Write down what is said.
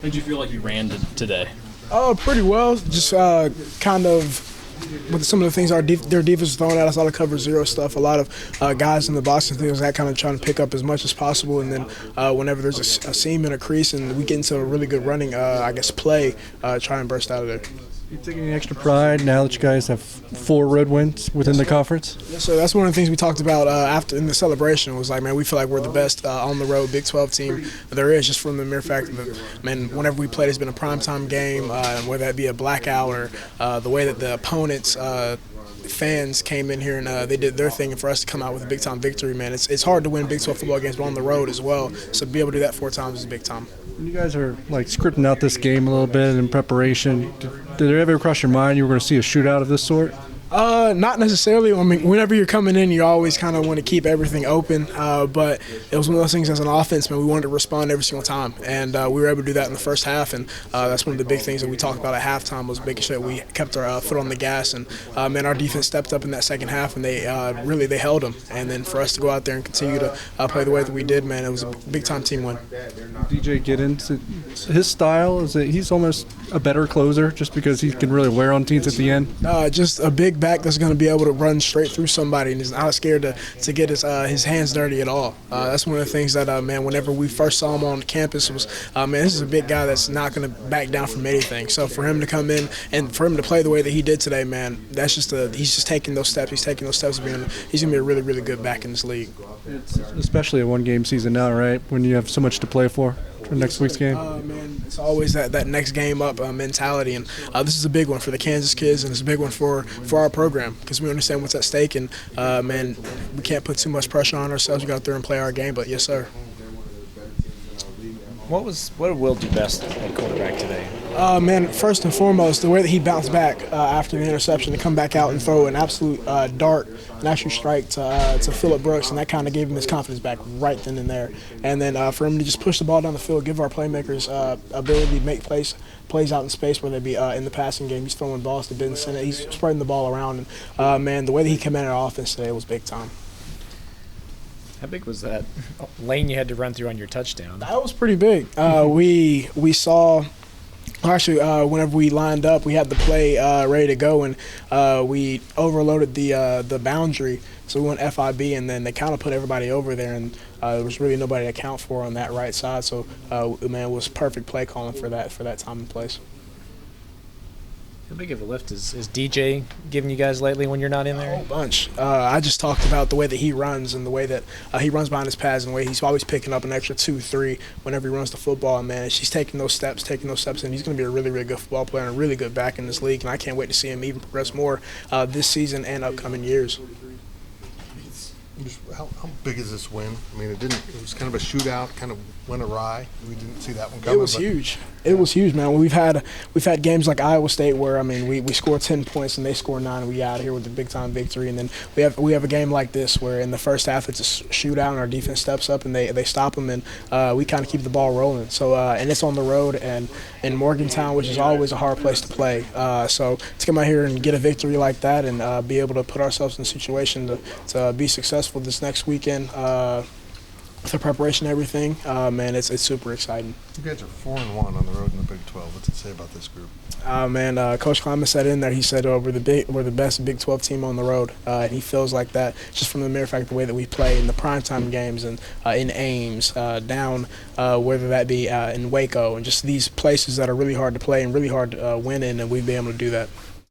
How did you feel like you ran today? Oh, pretty well. Just kind of with some of the things their defense was throwing at us, a lot of cover zero stuff, a lot of guys in the box and things like that, kind of trying to pick up as much as possible. And then whenever there's a seam and a crease and we get into a really good running, play, try and burst out of there. You taking any extra pride now that you guys have 4 road wins within the conference? Yes, sir. That's one of the things we talked about after in the celebration was like, man, we feel like we're the best on the road Big 12 team there is, just from the mere fact that, man, whenever we played, it's been a primetime game, whether that be a blackout or the way that the opponents fans came in here and they did their thing, and for us to come out with a big-time victory, man, it's hard to win Big 12 football games, but on the road as well. So to be able to do that 4 times is big time. You guys are like scripting out this game a little bit in preparation. Did it ever cross your mind you were going to see a shootout of this sort? Not necessarily. I mean, whenever you're coming in, you always kind of want to keep everything open. But it was one of those things as an offense, man, we wanted to respond every single time. And we were able to do that in the first half. And that's one of the big things that we talked about at halftime was making sure that we kept our foot on the gas. And, man, our defense stepped up in that second half, and they held them. And then for us to go out there and continue to play the way that we did, man, it was a big-time team win. DJ Giddens, his style, is that he's almost a better closer just because he can really wear on teams at the end? Just a big back that's going to be able to run straight through somebody and is not scared to get his hands dirty at all. That's one of the things that, man, whenever we first saw him on campus was, man, this is a big guy that's not going to back down from anything. So for him to come in and for him to play the way that he did today, man, that's just he's just taking those steps. He's taking those steps. He's going to be a really, really good back in this league. It's especially a one-game season now, right, when you have so much to play for next week's game? Man, it's always that next game up mentality, and this is a big one for the Kansas kids, and it's a big one for our program because we understand what's at stake, and man, we can't put too much pressure on ourselves. We go out there and play our game, but yes, sir. What did Will do best at quarterback today? Man, first and foremost, the way that he bounced back after the interception to come back out and throw an absolute dart, an actual strike to Phillip Brooks, and that kind of gave him his confidence back right then and there. And then for him to just push the ball down the field, give our playmakers ability to make plays out in space, whether they be in the passing game. He's throwing balls to Benson. He's spreading the ball around. And, man, the way that he commanded our offense today was big time. How big was that lane you had to run through on your touchdown? That was pretty big. We saw – actually, whenever we lined up, we had the play ready to go, and we overloaded the boundary, so we went FIB, and then they kind of put everybody over there, and there was really nobody to account for on that right side. So, man, it was perfect play calling for that time and place. How big of a lift is DJ giving you guys lately when you're not in there? A whole bunch. I just talked about the way that he runs and the way that he runs behind his pads and the way he's always picking up an extra 2-3 whenever he runs the football. And, man, she's taking those steps, and he's going to be a really, really good football player and a really good back in this league. And I can't wait to see him even progress more this season and upcoming years. How big is this win? I mean, it was kind of a shootout, kind of went awry. We didn't see that one coming. It was huge. It was huge, man. We've had games like Iowa State where, I mean, we score 10 points and they score 9 and we out of here with a big time victory. And then we have a game like this where in the first half it's a shootout and our defense steps up and they stop them, and we kind of keep the ball rolling. So and it's on the road and in Morgantown, which is always a hard place to play. So to come out here and get a victory like that and be able to put ourselves in a situation to be successful this next weekend with the preparation and everything, man, it's super exciting. You guys are 4-1 on the road in the Big 12. What's it say about this group? Man, Coach Kleiman said in there, he said we're the best Big 12 team on the road, and he feels like that just from the mere fact of the way that we play in the primetime games and in Ames, down whether that be in Waco, and just these places that are really hard to play and really hard to win in, and we've been able to do that.